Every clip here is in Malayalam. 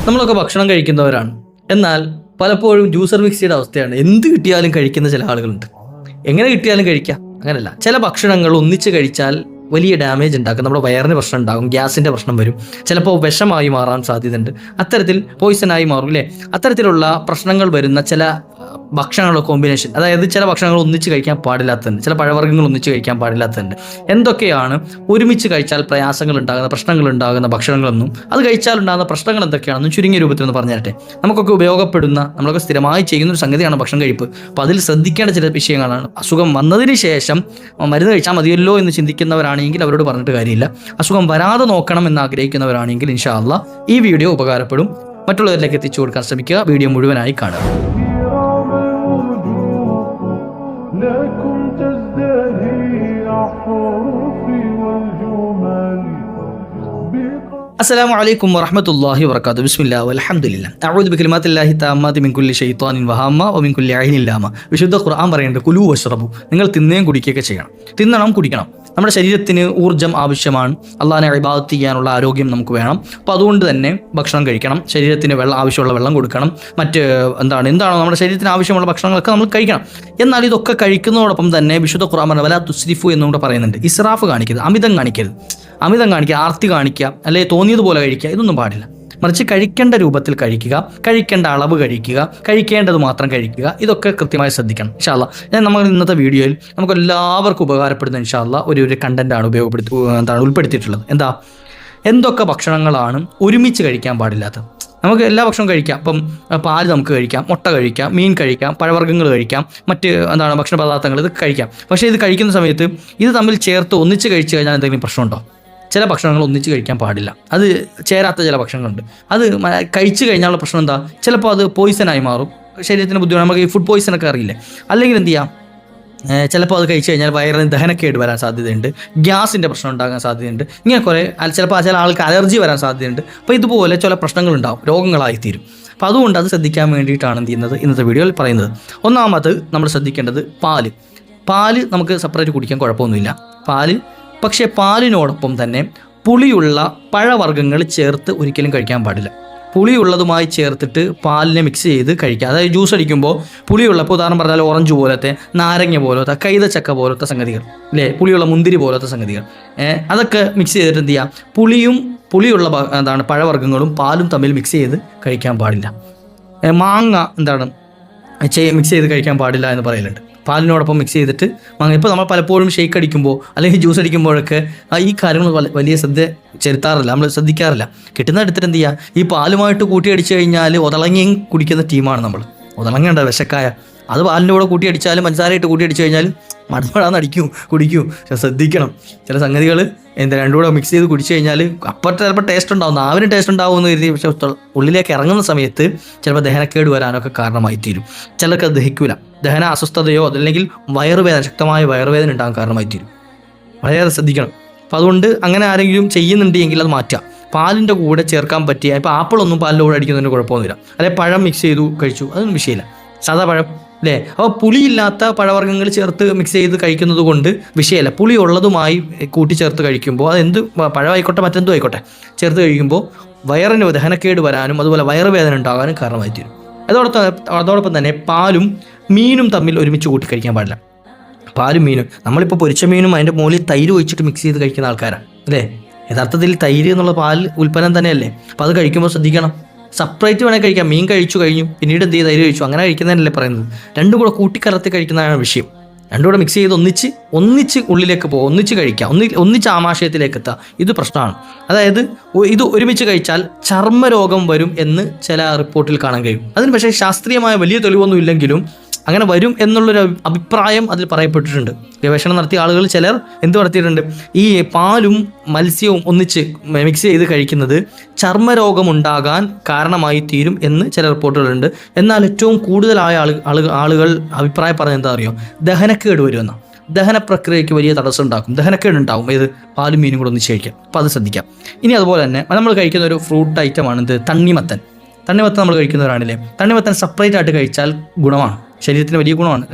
നമ്മളൊക്കെ ഭക്ഷണം കഴിക്കുന്നവരാണ്. എന്നാൽ പലപ്പോഴും ജ്യൂസർ മിക്സിയുടെ അവസ്ഥയാണ്. എന്ത് കിട്ടിയാലും കഴിക്കുന്ന ചില ആളുകളുണ്ട്. എങ്ങനെ കിട്ടിയാലും കഴിക്കാം, അങ്ങനല്ല. ചില ഭക്ഷണങ്ങൾ ഒന്നിച്ച് കഴിച്ചാൽ വലിയ ഡാമേജ് ഉണ്ടാക്കും. നമ്മുടെ വയറിന് പ്രശ്നം ഉണ്ടാകും, ഗ്യാസിൻ്റെ പ്രശ്നം വരും, ചിലപ്പോൾ വിഷമായി മാറാൻ സാധ്യതയുണ്ട്, അത്തരത്തിൽ പോയിസണായി മാറും അല്ലേ. അത്തരത്തിലുള്ള പ്രശ്നങ്ങൾ വരുന്ന ചില ഭക്ഷണങ്ങളുടെ കോമ്പിനേഷൻ, അതായത് ചില ഭക്ഷണങ്ങൾ ഒന്നിച്ച് കഴിക്കാൻ പാടില്ലാത്തതുണ്ട്, ചില പഴവർഗ്ഗങ്ങൾ ഒന്നിച്ച് കഴിക്കാൻ പാടില്ലാത്തതുണ്ട്. എന്തൊക്കെയാണ് ഒരുമിച്ച് കഴിച്ചാൽ പ്രയാസങ്ങൾ ഉണ്ടാകുന്ന, പ്രശ്നങ്ങൾ ഉണ്ടാകുന്ന ഭക്ഷണങ്ങളെന്നും അത് കഴിച്ചാൽ ഉണ്ടാകുന്ന പ്രശ്നങ്ങൾ എന്തൊക്കെയാണെന്നും ചുരുങ്ങിയ രൂപത്തിൽ ഒന്ന് പറഞ്ഞു തരട്ടെ. നമുക്കൊക്കെ ഉപയോഗപ്പെടുന്ന, നമ്മളൊക്കെ സ്ഥിരമായി ചെയ്യുന്ന ഒരു സംഗതിയാണ് ഭക്ഷണം കഴിപ്പ്. അപ്പോൾ അതിൽ ശ്രദ്ധിക്കേണ്ട ചില വിഷയങ്ങളാണ്. അസുഖം വന്നതിന് ശേഷം മരുന്ന് കഴിച്ചാൽ മതിയല്ലോ എന്ന് ചിന്തിക്കുന്നവരാണെങ്കിൽ അവരോട് പറഞ്ഞിട്ട് കാര്യമില്ല. അസുഖം വരാതെ നോക്കണം എന്ന് ആഗ്രഹിക്കുന്നവരാണെങ്കിൽ ഇൻഷാ അല്ലാഹ് ഈ വീഡിയോ ഉപകാരപ്പെടും. മറ്റുള്ളവരിലേക്ക് എത്തിച്ചു കൊടുക്കാൻ ശ്രമിക്കുക. വീഡിയോ മുഴുവനായി കാണുക. അസ്സലാമു അലൈക്കും വറഹ്മത്തുള്ളാഹി വബറകാതുഹു. ബിസ്മില്ലാഹി വൽഹംദുലില്ലാഹ്. അഊദു ബികലിമാത്തില്ലാഹി തആമ്മാതി മിൻ കുല്ലി ശൈത്വാനിൻ വഹാമ്മ വമിൻ കുല്ലി ഐനിൻ ലാമ. വിശുദ്ധ ഖുർആൻ പറയുന്നുണ്ട്, കുലൂ വശ്റബു, നിങ്ങൾ തിന്നുകയും കുടിക്കുകയൊക്കെ ചെയ്യണം. തിന്നണം, കുടിക്കണം. നമ്മുടെ ശരീരത്തിന് ഊർജ്ജം ആവശ്യമാണ്. അള്ളാഹിനെ ഇബാദത്ത് ചെയ്യാനുള്ള ആരോഗ്യം നമുക്ക് വേണം. അപ്പോൾ അതുകൊണ്ട് തന്നെ ഭക്ഷണം കഴിക്കണം, ശരീരത്തിന് ആവശ്യമുള്ള വെള്ളം കൊടുക്കണം, എന്താണോ നമ്മുടെ ശരീരത്തിന് ആവശ്യമുള്ള ഭക്ഷണങ്ങളൊക്കെ നമ്മൾ കഴിക്കണം. എന്നാൽ ഇതൊക്കെ കഴിക്കുന്നതോടൊപ്പം തന്നെ വിശുദ്ധ ഖുർആൻ പറഞ്ഞ വലാ തുസ്രിഫു എന്നുകൂടെ പറയുന്നുണ്ട്. ഇസ്രാഫ് കാണിക്കരുത്, അമിതം കാണിക്കുക, ആർത്തി കാണിക്കുക, അല്ലെങ്കിൽ തോന്നിയതുപോലെ കഴിക്കുക, ഇതൊന്നും പാടില്ല. മറിച്ച് കഴിക്കേണ്ട രൂപത്തിൽ കഴിക്കുക, കഴിക്കേണ്ട അളവ് കഴിക്കുക, കഴിക്കേണ്ടത് മാത്രം കഴിക്കുക. ഇതൊക്കെ കൃത്യമായി ശ്രദ്ധിക്കണം. ഇൻഷാ അല്ലാഹ് നമ്മൾ ഇന്നത്തെ വീഡിയോയിൽ നമുക്ക് എല്ലാവർക്കും ഉപകാരപ്പെടുന്ന ഇൻഷാ അല്ലാഹ് ഒരു കണ്ടന്റാണ് ഉൾപ്പെടുത്തിയിട്ടുള്ളത്. എന്തൊക്കെ ഭക്ഷണങ്ങളാണ് ഒരുമിച്ച് കഴിക്കാൻ പാടില്ലാത്തത്? നമുക്ക് എല്ലാ ഭക്ഷണവും കഴിക്കാം. ഇപ്പം പാല് നമുക്ക് കഴിക്കാം, മുട്ട കഴിക്കാം, മീൻ കഴിക്കാം, പഴവർഗ്ഗങ്ങൾ കഴിക്കാം, മറ്റ് ഭക്ഷണ പദാർത്ഥങ്ങൾ ഇത് കഴിക്കാം. പക്ഷേ ഇത് കഴിക്കുന്ന സമയത്ത് ഇത് തമ്മിൽ ചേർത്ത് ഒന്നിച്ച് കഴിച്ചു കഴിഞ്ഞാൽ എന്തെങ്കിലും പ്രശ്നമുണ്ടോ? ചില ഭക്ഷണങ്ങൾ ഒന്നിച്ച് കഴിക്കാൻ പാടില്ല. അത് ചേരാത്ത ചില ഭക്ഷണങ്ങളുണ്ട്. അത് കഴിച്ചു കഴിഞ്ഞാലുള്ള പ്രശ്നം എന്താ? ചിലപ്പോൾ അത് പോയിസണായി മാറും, ശരീരത്തിന് ബുദ്ധിമുട്ട്. നമുക്ക് ഈ ഫുഡ് പോയിസണൊക്കെ അറിയില്ലേ? അല്ലെങ്കിൽ എന്ത് ചെയ്യാം, ചിലപ്പോൾ അത് കഴിച്ചു കഴിഞ്ഞാൽ വയറിന് ദഹനക്കേട് വരാൻ സാധ്യതയുണ്ട്, ഗ്യാസിൻ്റെ പ്രശ്നം ഉണ്ടാകാൻ സാധ്യതയുണ്ട്. ഇങ്ങനെ ചിലപ്പോൾ ചില ആൾക്ക് അലർജി വരാൻ സാധ്യതയുണ്ട്. അപ്പോൾ ഇതുപോലെ ചില പ്രശ്നങ്ങളുണ്ടാവും, രോഗങ്ങളായിത്തീരും. അപ്പോൾ അതുകൊണ്ട് അത് ശ്രദ്ധിക്കാൻ വേണ്ടിയിട്ടാണ് എന്ത് ചെയ്യുന്നത് ഇന്നത്തെ വീഡിയോയിൽ പറയുന്നത്. ഒന്നാമത് നമ്മൾ ശ്രദ്ധിക്കേണ്ടത് പാല് നമുക്ക് സെപ്പറേറ്റ് കുടിക്കാൻ കുഴപ്പമൊന്നുമില്ല. പക്ഷേ പാലിനോടൊപ്പം തന്നെ പുളിയുള്ള പഴവർഗ്ഗങ്ങൾ ചേർത്ത് ഒരിക്കലും കഴിക്കാൻ പാടില്ല. പുളിയുള്ളതുമായി ചേർത്തിട്ട് പാലിനെ മിക്സ് ചെയ്ത് കഴിക്കുക. അതായത് ജ്യൂസ് അടിക്കുമ്പോൾ പുളിയുള്ളപ്പോൾ, ഉദാഹരണം പറഞ്ഞാൽ ഓറഞ്ച് പോലത്തെ, നാരങ്ങ പോലത്തെ, കൈതച്ചക്ക പോലത്തെ സംഗതികൾ അല്ലേ, പുളിയുള്ള മുന്തിരി പോലത്തെ സംഗതികൾ, അതൊക്കെ മിക്സ് ചെയ്തിട്ട് എന്ത് ചെയ്യാം, പുളിയുള്ള പഴവർഗ്ഗങ്ങളും പാലും തമ്മിൽ മിക്സ് ചെയ്ത് കഴിക്കാൻ പാടില്ല. മാങ്ങ മിക്സ് ചെയ്ത് കഴിക്കാൻ പാടില്ല എന്ന് പറയലുണ്ട്. പാലിനോടൊപ്പം മിക്സ് ചെയ്തിട്ട് ഇപ്പോൾ നമ്മൾ പലപ്പോഴും ഷേക്ക് അടിക്കുമ്പോൾ അല്ലെങ്കിൽ ജ്യൂസ് അടിക്കുമ്പോഴൊക്കെ ഈ കാര്യങ്ങൾ വലിയ നമ്മൾ ശ്രദ്ധിക്കാറില്ല. കിട്ടുന്ന എടുത്തിട്ട് എന്ത് ചെയ്യുക, ഈ പാലുമായിട്ട് കൂട്ടി അടിച്ചു കഴിഞ്ഞാൽ ഉതളങ്ങിയും കുടിക്കുന്ന ടീമാണ് നമ്മൾ. ഉതളങ്ങേണ്ട വിശക്കായ അത് പാലിൻ്റെ കൂടെ കൂട്ടി അടിച്ചാലും പഞ്ചസാരയിട്ട് കൂട്ടി അടിച്ചു കഴിഞ്ഞാൽ മടമടാന്ന് കുടിക്കും. ശ്രദ്ധിക്കണം. ചില സംഗതികൾ രണ്ടും കൂടെ മിക്സ് ചെയ്ത് കുടിച്ചു കഴിഞ്ഞാൽ അപ്പം ചിലപ്പോൾ ടേസ്റ്റ് ഉണ്ടാവും, നാവിന് ടേസ്റ്റ് ഉണ്ടാവുമെന്ന് കരുതി, പക്ഷേ ഉള്ളിലേക്ക് ഇറങ്ങുന്ന സമയത്ത് ചിലപ്പോൾ ദഹനക്കേട് വരാനൊക്കെ കാരണമായി തീരും. ചിലർക്ക് അത് ദഹിക്കൂല, ദഹന അസ്വസ്ഥതയോ അതല്ലെങ്കിൽ ശക്തമായ വയറുവേദന ഉണ്ടാകാൻ കാരണമായി തീരും. വളരെയേറെ ശ്രദ്ധിക്കണം. അപ്പോൾ അതുകൊണ്ട് അങ്ങനെ ആരെങ്കിലും ചെയ്യുന്നുണ്ടെങ്കിൽ അത് മാറ്റുക. പാലിൻ്റെ കൂടെ ചേർക്കാൻ പറ്റിയ, ഇപ്പോൾ ആപ്പിളൊന്നും പാലിൻ്റെ കൂടെ അടിക്കുന്നതിന് കുഴപ്പമൊന്നുമില്ല. അല്ലെങ്കിൽ പഴം മിക്സ് ചെയ്തു കഴിച്ചു, അതൊന്നും വിഷയമില്ല. സാധാ പഴം അല്ലേ. അപ്പോൾ പുളിയില്ലാത്ത പഴവർഗ്ഗങ്ങൾ ചേർത്ത് മിക്സ് ചെയ്ത് കഴിക്കുന്നത് കൊണ്ട് വിഷയമല്ല. പുളി ഉള്ളതുമായി കൂട്ടിച്ചേർത്ത് കഴിക്കുമ്പോൾ അതെന്ത് പഴമായിക്കോട്ടെ മറ്റെന്തും ആയിക്കോട്ടെ ചേർത്ത് കഴിക്കുമ്പോൾ വയറിന് ദഹനക്കേട് വരാനും അതുപോലെ വയറുവേദന ഉണ്ടാകാനും കാരണമായി തീരും. അതോടൊപ്പം തന്നെ പാലും മീനും തമ്മിൽ ഒരുമിച്ച് കൂട്ടി കഴിക്കാൻ പാടില്ല. പാലും മീനും, നമ്മളിപ്പോൾ പൊരിച്ച മീനും അതിൻ്റെ മുകളിൽ തൈര് ഒഴിച്ചിട്ട് മിക്സ് ചെയ്ത് കഴിക്കുന്ന ആൾക്കാരാണ് അല്ലേ. യഥാർത്ഥത്തിൽ തൈര് എന്നുള്ള പാൽ ഉൽപ്പന്നം തന്നെയല്ലേ. അപ്പോൾ അത് കഴിക്കുമ്പോൾ ശ്രദ്ധിക്കണം. സെപ്പറേറ്റ് വേണമെങ്കിൽ കഴിക്കാം. മീൻ കഴിച്ചു കഴിഞ്ഞു, പിന്നീട് എന്ത് ചെയ്ത് തൈര് കഴിച്ചു, അങ്ങനെ കഴിക്കുന്നതല്ലേ പറയുന്നത്. രണ്ടും കൂടെ കൂട്ടിക്കലർത്തി കഴിക്കുന്നതാണ് വിഷയം. രണ്ടും കൂടെ മിക്സ് ചെയ്ത് ഒന്നിച്ച് ഉള്ളിലേക്ക് പോകുക, ഒന്നിച്ച് കഴിക്കുക, ഒന്നിച്ച് ആമാശയത്തിലേക്ക് എത്തുക. ഇത് പ്രശ്നമാണ്. അതായത് ഇത് ഒരുമിച്ച് കഴിച്ചാൽ ചർമ്മരോഗം വരും എന്ന് ചില റിപ്പോർട്ടിൽ കാണാൻ കഴിയും. അതിന് പക്ഷേ ശാസ്ത്രീയമായ വലിയ തെളിവൊന്നും ഇല്ലെങ്കിലും അങ്ങനെ വരും എന്നുള്ളൊരു അഭിപ്രായം അതിൽ പറയപ്പെട്ടിട്ടുണ്ട്. ഗവേഷണം നടത്തിയ ആളുകൾ ചിലർ നടത്തിയിട്ടുണ്ട്, ഈ പാലും മത്സ്യവും ഒന്നിച്ച് മിക്സ് ചെയ്ത് കഴിക്കുന്നത് ചർമ്മരോഗം ഉണ്ടാകാൻ കാരണമായി തീരും എന്ന് ചില റിപ്പോർട്ടുകളുണ്ട്. എന്നാൽ ഏറ്റവും കൂടുതലായ ആളുകൾ അഭിപ്രായം പറഞ്ഞത് എന്താ അറിയോ, ദഹനക്കേട് വരുമെന്ന. ദഹന പ്രക്രിയയ്ക്ക് വലിയ തടസ്സം ഉണ്ടാക്കും, ദഹനക്കേട് ഉണ്ടാകും ഏത് പാലും മീനും കൂടെ ഒന്നിച്ച് കഴിക്കാം. അപ്പോൾ അത് ശ്രദ്ധിക്കാം. ഇനി അതുപോലെ തന്നെ നമ്മൾ കഴിക്കുന്ന ഒരു ഫ്രൂട്ട് ഐറ്റമാണ് തണ്ണിമത്തൻ നമ്മൾ കഴിക്കുന്നവരാണില്ലേ. തണ്ണിമത്തൻ സെപ്പറേറ്റ് ആയിട്ട് കഴിച്ചാൽ ഗുണമാണ്, ശരീരത്തിന് വലിയ ഗുണമാണ്.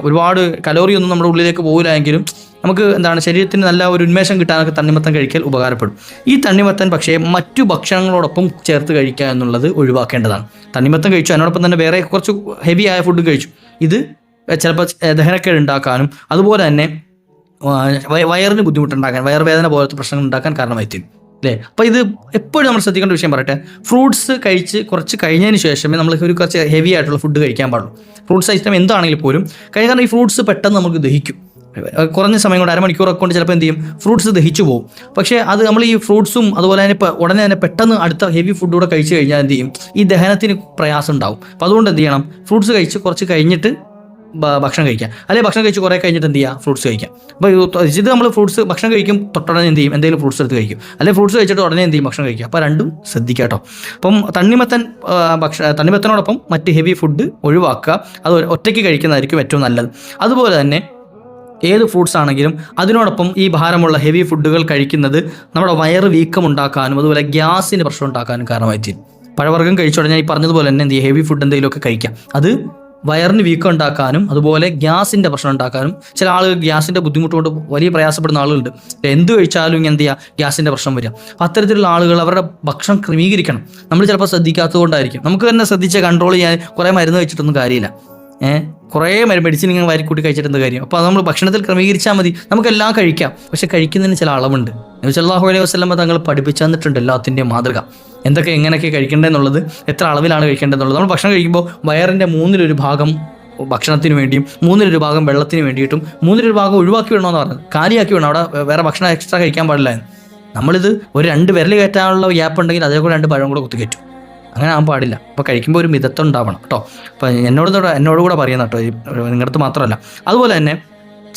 ഒരുപാട് കലോറി ഒന്നും നമ്മുടെ ഉള്ളിലേക്ക് പോകില്ല എങ്കിലും നമുക്ക് എന്താണ് ശരീരത്തിന് നല്ല ഒരു ഉന്മേഷം കിട്ടാനൊക്കെ തണ്ണിമത്തൻ കഴിക്കൽ ഉപകാരപ്പെടും. ഈ തണ്ണിമത്തൻ പക്ഷേ മറ്റു ഭക്ഷണങ്ങളോടൊപ്പം ചേർത്ത് കഴിക്കുക എന്നുള്ളത് ഒഴിവാക്കേണ്ടതാണ്. തണ്ണിമത്തൻ കഴിച്ചു, അതിനോടൊപ്പം തന്നെ വേറെ കുറച്ച് ഹെവി ആയ ഫുഡ് കഴിച്ചു, ഇത് ചിലപ്പോൾ ദഹനക്കേട് ഉണ്ടാക്കാനും അതുപോലെ തന്നെ വയറിന് ബുദ്ധിമുട്ടുണ്ടാക്കാൻ, വയറുവേദന പോലത്തെ പ്രശ്നങ്ങൾ ഉണ്ടാക്കാൻ കാരണമായി തീരും അല്ലേ. അപ്പോൾ ഇത് എപ്പോഴും നമ്മൾ ശ്രദ്ധിക്കേണ്ട വിഷയം പറയട്ടെ. ഫ്രൂട്ട്സ് കഴിച്ച് കുറച്ച് കഴിഞ്ഞതിന് ശേഷമേ നമ്മൾ കുറച്ച് ഹെവി ആയിട്ടുള്ള ഫുഡ് കഴിക്കാൻ പാടുള്ളൂ. ഫ്രൂട്ട്സ് ഐറ്റം എന്താണെങ്കിലും പോലും കാരണം ഈ ഫ്രൂട്ട്സ് പെട്ടെന്ന് നമുക്ക് ദഹിക്കും. കുറഞ്ഞ സമയം കൊണ്ട് അരമണിക്കൂറൊക്കെ കൊണ്ട് ചിലപ്പോൾ എന്ത് ചെയ്യും, ഫ്രൂട്ട്സ് ദഹിച്ചു പോകും. പക്ഷേ അത് നമ്മൾ ഈ ഫ്രൂട്ട്സും അതുപോലെ തന്നെ ഉടനെ തന്നെ പെട്ടെന്ന് അടുത്ത ഹെവി ഫുഡ് കൂടെ കഴിച്ച് കഴിഞ്ഞാൽ എന്ത് ചെയ്യും, ഈ ദഹനത്തിന് പ്രയാസം ഉണ്ടാവും. അപ്പോൾ അതുകൊണ്ട് എന്ത് ചെയ്യണം, ഫ്രൂട്ട്സ് കഴിച്ച് കുറച്ച് കഴിഞ്ഞിട്ട് ഭക്ഷണം കഴിക്കാം, അല്ലെങ്കിൽ ഭക്ഷണം കഴിച്ച് കുറേ കഴിഞ്ഞിട്ട് എന്ത് ചെയ്യുക, ഫ്രൂട്ട്സ് കഴിക്കാം. അപ്പോൾ ഇത് നമ്മൾ ഫ്രൂട്ട്സ് ഭക്ഷണം കഴിക്കും, തൊട്ടുടനെ എന്ത് ചെയ്യും, എന്തെങ്കിലും ഫ്രൂട്ട്സ് എടുത്ത് കഴിക്കും, അല്ലെങ്കിൽ ഫ്രൂട്ട്സ് കഴിച്ചിട്ട് ഉടനെ എന്ത് ചെയ്യും, ഭക്ഷണം കഴിക്കുക. അപ്പോൾ രണ്ടും ശ്രദ്ധിക്കുക കേട്ടോ. അപ്പം തണ്ണിമത്തനോടൊപ്പം മറ്റ് ഹെവി ഫുഡ് ഒഴിവാക്കുക, അത് ഒറ്റയ്ക്ക് കഴിക്കുന്നതായിരിക്കും ഏറ്റവും നല്ലത്. അതുപോലെ തന്നെ ഏത് ഫ്രൂട്ട്സ് ആണെങ്കിലും അതിനോടൊപ്പം ഈ ഭാരമുള്ള ഹെവി ഫുഡുകൾ കഴിക്കുന്നത് നമ്മുടെ വയറ് വീക്കം ഉണ്ടാക്കാനും അതുപോലെ ഗ്യാസിന് പ്രശ്നം ഉണ്ടാക്കാനും കാരണമായി തീരും. പഴവർഗ്ഗം കഴിച്ചുടനെ ഈ പറഞ്ഞതുപോലെ തന്നെ എന്ത് ചെയ്യുക, ഹെവി ഫുഡ് എന്തെങ്കിലുമൊക്കെ കഴിക്കാം, അത് വയറിന് വീക്കം ഉണ്ടാക്കാനും അതുപോലെ ഗ്യാസിൻ്റെ പ്രശ്നം ഉണ്ടാക്കാനും. ചില ആളുകൾ ഗ്യാസിൻ്റെ ബുദ്ധിമുട്ട് കൊണ്ട് വലിയ പ്രയാസപ്പെടുന്ന ആളുകളുണ്ട്. എന്ത് കഴിച്ചാലും ഇങ്ങനെ എന്ത് ചെയ്യുക, ഗ്യാസിൻ്റെ പ്രശ്നം വരിക. അത്തരത്തിലുള്ള ആളുകൾ അവരുടെ ഭക്ഷണം ക്രമീകരിക്കണം. നമ്മൾ ചിലപ്പോൾ ശ്രദ്ധിക്കാത്തത് കൊണ്ടായിരിക്കും. നമുക്ക് തന്നെ ശ്രദ്ധിച്ച് കൺട്രോൾ ചെയ്യാൻ കുറേ മരുന്ന് കഴിച്ചിട്ടൊന്നും കാര്യമില്ല. കുറേ മെഡിസിൻ ഇങ്ങനെ വാരിക്കൂട്ടി കഴിച്ചിട്ട് കാര്യം. അപ്പോൾ നമ്മൾ ഭക്ഷണത്തിൽ ക്രമീകരിച്ചാൽ മതി. നമുക്കെല്ലാം കഴിക്കാം, പക്ഷെ കഴിക്കുന്നതിന് ചില അളവുണ്ട്. നബി സല്ലല്ലാഹു അലൈഹി വസല്ലം തങ്ങൾ പഠിപ്പിച്ചു തന്നിട്ടുണ്ട് എല്ലാത്തിൻ്റെയും മാതൃക, എന്തൊക്കെ എങ്ങനെയൊക്കെ കഴിക്കേണ്ടതെന്നുള്ളത്, എത്ര അളവിലാണ് കഴിക്കേണ്ടതെന്നുള്ളത്. നമ്മൾ ഭക്ഷണം കഴിക്കുമ്പോൾ വയറിൻ്റെ 1/3 ഭാഗം ഭക്ഷണത്തിന് വേണ്ടിയും 1/3 ഭാഗം വെള്ളത്തിന് വേണ്ടിയിട്ടും 1/3 ഭാഗം ഒഴിവാക്കി വിടണമെന്ന് പറഞ്ഞത്, കാലിയാക്കി വിടണം. അവിടെ വേറെ ഭക്ഷണം എക്സ്ട്രാ കഴിക്കാൻ പാടില്ല എന്ന്. നമ്മളിത് ഒരു 2 വിരൽ കയറ്റാനുള്ള ഗ്യാപ്പ് ഉണ്ടെങ്കിൽ അതേ കൂടെ 2 പഴം കൂടെ കുത്തിക്കയറ്റും. അങ്ങനെ ആകാൻ പാടില്ല. അപ്പോൾ കഴിക്കുമ്പോൾ ഒരു മിതത്വം ഉണ്ടാവണം കേട്ടോ. അപ്പോൾ എന്നോട് കൂടെ പറയുന്ന കേട്ടോ, നിങ്ങളുടെ മാത്രമല്ല. അതുപോലെ തന്നെ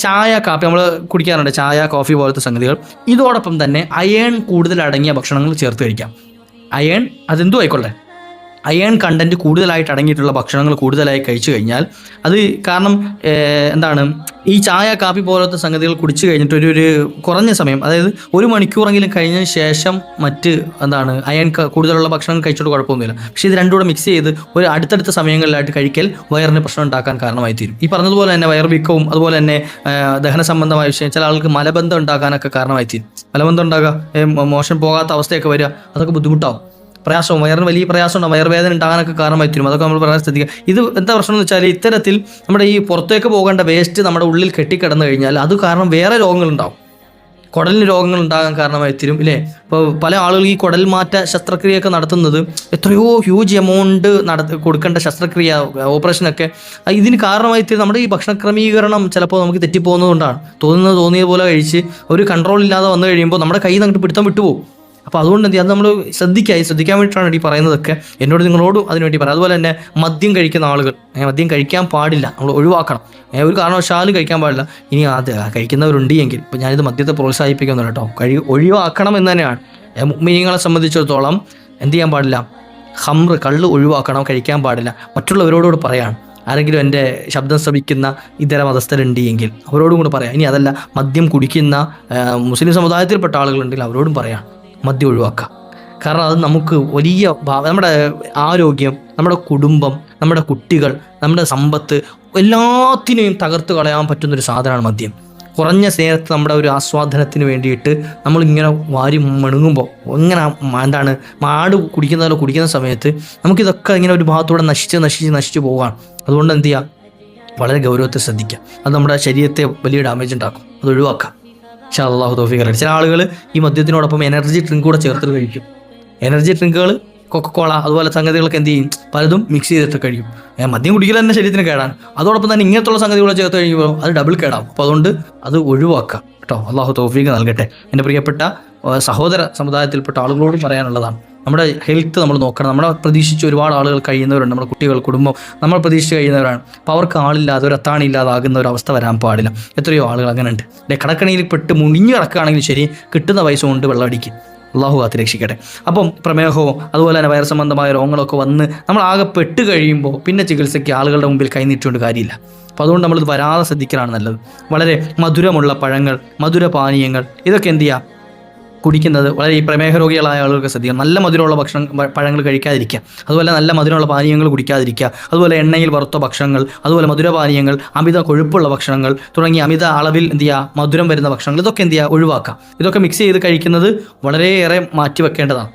ചായ, കാപ്പി നമ്മൾ കുടിക്കാറുണ്ട്, ചായ, കോഫി പോലത്തെ സംഗതികൾ. ഇതോടൊപ്പം തന്നെ അയേൺ കൂടുതൽ അടങ്ങിയ ഭക്ഷണങ്ങൾ ചേർത്ത് കഴിക്കാം. അയേൺ അതെന്തും ആയിക്കൊള്ളേ, അയേൺ കണ്ടൻറ്റ് കൂടുതലായിട്ട് അടങ്ങിയിട്ടുള്ള ഭക്ഷണങ്ങൾ കൂടുതലായി കഴിച്ചു കഴിഞ്ഞാൽ അത് കാരണം എന്താണ്, ഈ ചായ, കാപ്പി പോലത്തെ സംഗതികൾ കുടിച്ചു കഴിഞ്ഞിട്ട് ഒരു കുറഞ്ഞ സമയം, അതായത് 1 മണിക്കൂറെങ്കിലും കഴിഞ്ഞതിന് ശേഷം മറ്റ് എന്താണ് അയൺ കൂടുതലുള്ള ഭക്ഷണം കഴിച്ചിട്ട് കുഴപ്പമൊന്നുമില്ല. പക്ഷേ ഇത് രണ്ടും കൂടെ മിക്സ് ചെയ്ത് ഒരു അടുത്തടുത്ത സമയങ്ങളിലായിട്ട് കഴിക്കൽ വയറിന് പ്രശ്നം ഉണ്ടാക്കാൻ കാരണമായി തീരും. ഈ പറഞ്ഞതുപോലെ തന്നെ വയർ വീക്കവും അതുപോലെ തന്നെ ദഹന സംബന്ധമായ വിഷയം, ചില ആൾക്ക് മലബന്ധം ഉണ്ടാക്കാനൊക്കെ കാരണമായി തീരും. മലബന്ധം ഉണ്ടാകുക, മോശം പോകാത്ത അവസ്ഥയൊക്കെ വരിക, അതൊക്കെ ബുദ്ധിമുട്ടാവും. പ്രയാസവും വയറിന് വലിയ പ്രയാസം ഉണ്ടാകും, വയറുവേദന ഉണ്ടാകാനൊക്കെ കാരണമായി തീരും. അതൊക്കെ നമ്മൾ പറയാൻ ശ്രദ്ധിക്കുക. ഇത് എന്താ പ്രശ്നം എന്ന് വെച്ചാൽ, ഇത്തരത്തിൽ നമ്മുടെ ഈ പുറത്തേക്ക് പോകേണ്ട വേസ്റ്റ് നമ്മുടെ ഉള്ളിൽ കെട്ടിക്കിടന്നു കഴിഞ്ഞാൽ അത് കാരണം വേറെ രോഗങ്ങളുണ്ടാവും. കുടലിന് രോഗങ്ങൾ ഉണ്ടാകാൻ കാരണമായി തീരും ഇല്ലേ. ഇപ്പോൾ പല ആളുകൾ ഈ കുടൽ മാറ്റ ശസ്ത്രക്രിയയൊക്കെ നടത്തുന്നത് എത്രയോ ഹ്യൂജ് എമൗണ്ട് കൊടുക്കേണ്ട ശസ്ത്രക്രിയ, ഓപ്പറേഷനൊക്കെ ഇതിന് കാരണമായി തീരും നമ്മുടെ ഈ ഭക്ഷണ ക്രമീകരണം ചിലപ്പോൾ നമുക്ക് തെറ്റിപ്പോകുന്നതുകൊണ്ടാണ്. തോന്നിയ പോലെ കഴിച്ച് ഒരു കൺട്രോൾ ഇല്ലാതെ വന്നു കഴിയുമ്പോൾ നമ്മുടെ കയ്യിൽ നിന്ന് അങ്ങോട്ട് പിടുത്തം വിട്ടുപോകും. അപ്പോൾ അതുകൊണ്ട് എന്ത്, അത് നമ്മൾ ശ്രദ്ധിക്കാൻ വേണ്ടിയിട്ടാണ് ഈ പറയുന്നതൊക്കെ. നിങ്ങളോടും അതിനുവേണ്ടി പറയാം. അതുപോലെ തന്നെ മദ്യം കഴിക്കുന്ന ആളുകൾ, മദ്യം കഴിക്കാൻ പാടില്ല, നമ്മൾ ഒഴിവാക്കണം. ഒരു കാരണവശാലും കഴിക്കാൻ പാടില്ല. ഇനി അത് കഴിക്കുന്നവരുണ്ട് എങ്കിൽ, ഇപ്പോൾ ഞാനിത് മദ്യത്തെ പ്രോത്സാഹിപ്പിക്കുന്നുണ്ട് കേട്ടോ, ഒഴിവാക്കണം എന്ന് തന്നെയാണ്. മുഅ്മിനീങ്ങളെ സംബന്ധിച്ചിടത്തോളം എന്ത് ചെയ്യാൻ പാടില്ല, ഖംറ്, കള്ള് ഒഴിവാക്കണം, കഴിക്കാൻ പാടില്ല. മറ്റുള്ളവരോട് പറയാണ്, ആരെങ്കിലും എൻ്റെ ശബ്ദം ശ്രമിക്കുന്ന ഇതര മതസ്ഥരുണ്ട് എങ്കിൽ അവരോടും കൂടെ പറയാം. ഇനി അതല്ല, മദ്യം കുടിക്കുന്ന മുസ്ലിം സമുദായത്തിൽപ്പെട്ട ആളുകളുണ്ടെങ്കിൽ അവരോടും പറയാം, മദ്യം ഒഴിവാക്കുക. കാരണം അത് നമുക്ക് വലിയ നമ്മുടെ ആരോഗ്യം, നമ്മുടെ കുടുംബം, നമ്മുടെ കുട്ടികൾ, നമ്മുടെ സമ്പത്ത് എല്ലാത്തിനെയും തകർത്ത് കളയാൻ പറ്റുന്നൊരു സാധനമാണ് മദ്യം. കുറഞ്ഞ നേരത്ത് നമ്മുടെ ഒരു ആസ്വാദനത്തിന് വേണ്ടിയിട്ട് നമ്മളിങ്ങനെ വാരി മണുങ്ങുമ്പോൾ, ഇങ്ങനെ എന്താണ് മാട് കുടിക്കുന്ന സമയത്ത് നമുക്കിതൊക്കെ ഇങ്ങനെ ഒരു ഭാഗത്തൂടെ നശിച്ച് പോവുകയാണ്. അതുകൊണ്ട് എന്ത് ചെയ്യുക, വളരെ ഗൗരവത്തെ ശ്രദ്ധിക്കുക. അത് നമ്മുടെ ശരീരത്തെ വലിയ ഡാമേജ് ഉണ്ടാക്കും, അത് ഒഴിവാക്കാം. ഇൻഷാ അല്ലാഹു തൗഫീഖ് തരട്ടെ. ചില ആളുകൾ ഈ മദ്യത്തിനോടൊപ്പം എനർജി ഡ്രിങ്ക് കൂടെ ചേർത്ത് കഴിക്കും. എനർജി ഡ്രിങ്കുകൾ, കൊക്കക്കോള അതുപോലെ സംഗതികളൊക്കെ എന്ത് ചെയ്യും, പലതും മിക്സ് ചെയ്തിട്ട് കഴിക്കും. മദ്യം കുടിക്കൽ തന്നെ ശരീരത്തിന് കേടാണ്. അതോടൊപ്പം തന്നെ ഇങ്ങനത്തുള്ള സംഗതികളെ ചേർത്ത് കഴിയുമ്പോൾ അത് ഡബിൾ കേടാവും. അപ്പോൾ അതുകൊണ്ട് അത് ഒഴിവാക്കാം കേട്ടോ. അല്ലാഹു തൗഫീഖ് നൽകട്ടെ. എൻ്റെ പ്രിയപ്പെട്ട സഹോദര സമുദായത്തിൽപ്പെട്ട ആളുകളോടും പറയാനുള്ളതാണ്, നമ്മുടെ ഹെൽത്ത് നമ്മൾ നോക്കണം. നമ്മളെ പ്രതീക്ഷിച്ച് ഒരുപാട് ആളുകൾ കഴിയുന്നവരുണ്ട്, നമ്മുടെ കുട്ടികൾ, കുടുംബം നമ്മൾ പ്രതീക്ഷിച്ച് കഴിയുന്നവരാണ്. അപ്പോൾ അവർക്ക് ആളില്ലാതെ, ഒരു അത്താണില്ലാതാകുന്ന ഒരു അവസ്ഥ വരാൻ പാടില്ല. എത്രയോ ആളുകൾ അങ്ങനെ ഉണ്ട് അല്ലെ. കടക്കണിയിൽ പെട്ട് മുങ്ങിഞ്ഞ് കിടക്കുകയാണെങ്കിൽ ശരി, കിട്ടുന്ന പൈസ കൊണ്ട് വെള്ളമടിക്കും. അള്ളാഹു കാത്ത് രക്ഷിക്കട്ടെ. അപ്പം പ്രമേഹവും അതുപോലെ തന്നെ വയർ സംബന്ധമായ രോഗങ്ങളൊക്കെ വന്ന് നമ്മൾ ആകെ പെട്ട് കഴിയുമ്പോൾ പിന്നെ ചികിത്സയ്ക്ക് ആളുകളുടെ മുമ്പിൽ കൈനീട്ടുകൊണ്ട് കാര്യമില്ല. അപ്പോൾ അതുകൊണ്ട് നമ്മളിത് വരാതെ ശ്രദ്ധിക്കലാണ് നല്ലത്. വളരെ മധുരമുള്ള പഴങ്ങൾ, മധുരപാനീയങ്ങൾ, ഇതൊക്കെ എന്ത് ചെയ്യുക, കുടിക്കുന്നത് വളരെ ഈ പ്രമേഹ രോഗികളായ ആളുകൾക്ക് ശ്രദ്ധിക്കാം. നല്ല മധുരമുള്ള പഴങ്ങൾ കഴിക്കാതിരിക്കുക, അതുപോലെ നല്ല മധുരമുള്ള പാനീയങ്ങൾ കുടിക്കാതിരിക്കുക, അതുപോലെ എണ്ണയിൽ വറുത്ത ഭക്ഷണങ്ങൾ, അതുപോലെ മധുരപാനീയങ്ങൾ, അമിത കൊഴുപ്പുള്ള ഭക്ഷണങ്ങൾ തുടങ്ങി അമിത അളവിൽ എന്ത് ചെയ്യുക മധുരം വരുന്ന ഭക്ഷണങ്ങൾ ഇതൊക്കെ എന്ത് ചെയ്യുക ഒഴിവാക്കുക. ഇതൊക്കെ മിക്സ് ചെയ്ത് കഴിക്കുന്നത് വളരെയേറെ മാറ്റിവെക്കേണ്ടതാണ്.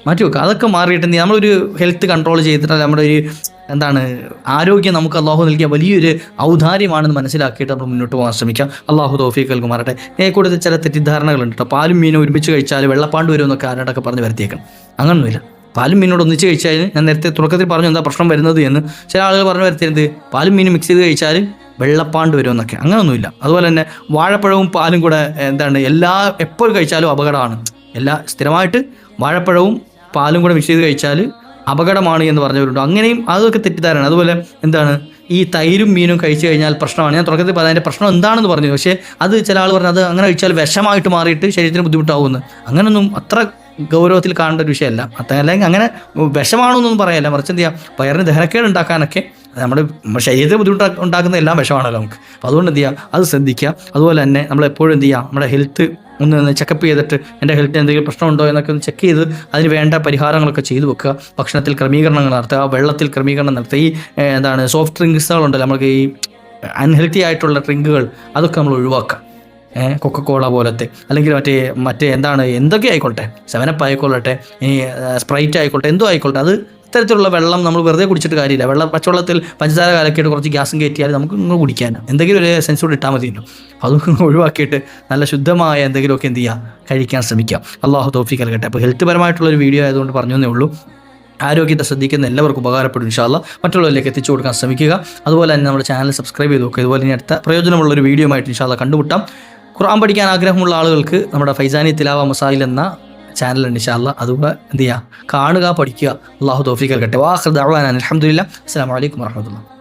മാറ്റിവെക്കുക. അതൊക്കെ മാറിയിട്ട് എന്ത് ചെയ്യുക നമ്മളൊരു ഹെൽത്ത് കൺട്രോൾ ചെയ്തിട്ട് നമ്മുടെ ഒരു ആരോഗ്യം നമുക്ക് അള്ളാഹു നൽകിയ വലിയൊരു ഔദാര്യമാണെന്ന് മനസ്സിലാക്കിയിട്ട് നമ്മൾ മുന്നോട്ട് പോകാൻ ശ്രമിക്കാം. അള്ളാഹു തൗഫീഖ് നൽകുമാറട്ടെ. കൂടുതൽ ചില തെറ്റിദ്ധാരണകളുണ്ട് കേട്ടോ. പാലും മീനും ഒരുമിച്ച് കഴിച്ചാൽ വെള്ളപ്പാണ്ട് വരുമെന്നൊക്കെ ആരോടൊക്കെ പറഞ്ഞ് വരുത്തിയേക്കണം. അങ്ങനൊന്നുമില്ല. പാലും മീനോട് ഒന്നിച്ച് കഴിച്ചാൽ ഞാൻ നേരത്തെ തുടക്കത്തിൽ പറഞ്ഞു എന്താ പ്രശ്നം വരുന്നത് എന്ന്. ചില ആളുകൾ പറഞ്ഞു വരുത്തരുത് പാലും മീനും മിക്സ് ചെയ്ത് കഴിച്ചാൽ വെള്ളപ്പാണ്ട് വരുമെന്നൊക്കെ. അങ്ങനെയൊന്നുമില്ല. അതുപോലെ തന്നെ വാഴപ്പഴവും പാലും കൂടെ എപ്പോൾ കഴിച്ചാലും അപകടമാണ്. സ്ഥിരമായിട്ട് വാഴപ്പഴവും പാലും കൂടെ മിക്സ് ചെയ്ത് കഴിച്ചാൽ അപകടമാണ് എന്ന് പറഞ്ഞവരുണ്ട്. അങ്ങനെയും അതൊക്കെ തെറ്റിദ്ധാരണ. അതുപോലെ ഈ തൈരും മീനും കഴിച്ചു കഴിഞ്ഞാൽ പ്രശ്നമാണ്. ഞാൻ തുടക്കത്തിൽ പറഞ്ഞ അതിൻ്റെ പ്രശ്നം എന്താണെന്ന് പറഞ്ഞു. പക്ഷേ അത് ചില ആൾ പറഞ്ഞു അത് അങ്ങനെ കഴിച്ചാൽ വിഷമായിട്ട് മാറിയിട്ട് ശരീരത്തിന് ബുദ്ധിമുട്ടാവുമെന്ന്. അങ്ങനൊന്നും അത്ര ഗൗരവത്തിൽ കാണേണ്ട ഒരു വിഷയമല്ല. അല്ലെങ്കിൽ അങ്ങനെ വിഷമാണെന്നൊന്നും പറയല്ല. മറിച്ച് എന്ത് ചെയ്യാം വയറിന് ദഹനക്കേട് ഉണ്ടാക്കാനൊക്കെ നമ്മുടെ ശരീരത്തിന് ബുദ്ധിമുട്ട് ഉണ്ടാക്കുന്ന എല്ലാം വിഷമാണല്ലോ നമുക്ക്. അപ്പോൾ അതുകൊണ്ട് എന്ത് ചെയ്യുക അത് ശ്രദ്ധിക്കുക. അതുപോലെ തന്നെ നമ്മളെപ്പോഴും എന്ത് ചെയ്യുക നമ്മുടെ ഹെൽത്ത് ഒന്ന് ചെക്കപ്പ് ചെയ്തിട്ട് എൻ്റെ ഹെൽത്തിന് എന്തെങ്കിലും പ്രശ്നമുണ്ടോ എന്നൊക്കെ ഒന്ന് ചെക്ക് ചെയ്ത് അതിന് വേണ്ട പരിഹാരങ്ങളൊക്കെ ചെയ്തു വെക്കുക. ഭക്ഷണത്തിൽ ക്രമീകരണങ്ങൾ നടത്തുക, വെള്ളത്തിൽ ക്രമീകരണം നടത്തുക. ഈ സോഫ്റ്റ് ഡ്രിങ്ക്സുകളുണ്ടല്ലോ നമുക്ക് ഈ അൺഹെൽത്തി ആയിട്ടുള്ള ഡ്രിങ്കുകൾ അതൊക്കെ നമ്മൾ ഒഴിവാക്കുക. കൊക്കക്കോള പോലത്തെ അല്ലെങ്കിൽ മറ്റേ എന്തൊക്കെ ആയിക്കോട്ടെ, 7up ആയിക്കൊള്ളട്ടെ, ഈ സ്പ്രൈറ്റ് ആയിക്കോട്ടെ, എന്തോ ആയിക്കോട്ടെ, അത് ഇത്തരത്തിലുള്ള വെള്ളം നമ്മൾ വെറുതെ കുടിച്ചിട്ട് കാര്യമില്ല. പച്ചവെള്ളത്തിൽ പഞ്ചസാര കലക്കിയിട്ട് കുറച്ച് ഗ്യാസും കയറ്റിയാൽ നമുക്ക് ഇങ്ങനെ കുടിക്കാൻ എന്തെങ്കിലും ഒരു സെൻസ് കൂടി ഇട്ടാൽ മതിയല്ലോ. അതൊക്കെ ഒഴിവാക്കിയിട്ട് നല്ല ശുദ്ധമായ എന്തെങ്കിലുമൊക്കെ എന്ത് ചെയ്യുക കഴിക്കാൻ ശ്രമിക്കുക. അള്ളാഹു തൗഫീഖ് നൽകട്ടെ. അപ്പോൾ ഹെൽത്ത് പരമായിട്ടുള്ളൊരു വീഡിയോ ആയതുകൊണ്ട് പറഞ്ഞേ ഉള്ളൂ. ആരോഗ്യത്തെ ശ്രദ്ധിക്കുന്ന എല്ലാവർക്കും ഉപകാരപ്പെടും. ഇൻഷാ അല്ലാഹ് മറ്റുള്ളവരിലേക്ക് എത്തിച്ചു കൊടുക്കാൻ ശ്രമിക്കുക. അതുപോലെ തന്നെ നമ്മുടെ ചാനൽ സബ്സ്ക്രൈബ് ചെയ്ത് നോക്കുക. ഇതുപോലെ ഇനി അടുത്ത പ്രയോജനമുള്ളൊരു വീഡിയോ ആയിട്ട് ഇൻഷാ അല്ലാഹ് കണ്ടുമുട്ടാം. ഖുർആൻ പഠിക്കാൻ ആഗ്രഹമുള്ള ആളുകൾക്ക് നമ്മുടെ ഫൈസാനി തിലാവ മസായിൽ എന്ന ചാനലുണ്ട്. ഇൻഷാ അല്ലാഹ് അതുപോലെ എന്ത് ചെയ്യുക കാണുക, പഠിക്കുക. അല്ലാഹു തൗഫീഖ് നൽകട്ടെ. വാഖിറു ദഅ്വാനാ അൽഹംദുലില്ലാഹ്. അസ്സലാമു അലൈക്കും വറഹ്മത്തുള്ളാഹി.